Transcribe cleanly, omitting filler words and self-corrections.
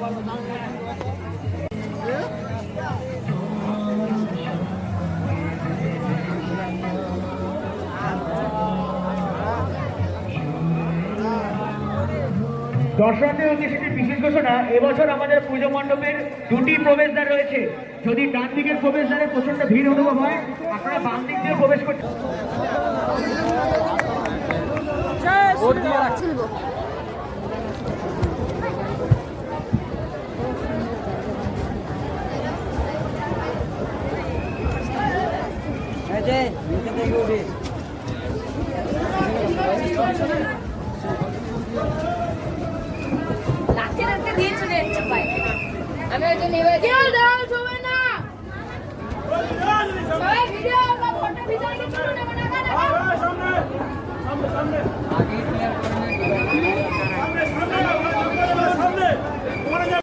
দর্শকদের উদ্দেশ্যে বিশেষ ঘোষণা, এবছর আমাদের পুজো মণ্ডপের দুটি প্রবেশদ্বার রয়েছে। যদি ডান দিকের প্রবেশদ্বারে প্রচন্ড ভিড় অনুভব হয়, আপনারা বাম দিক দিয়ে প্রবেশ করতে আমি ওই যে নেবে কেউ দাও ছবে না সবাই ভিডিও বা ফটো ভিডিও কিছু নেবে না সামনে সামনে সামনে আগে ক্লিয়ার করে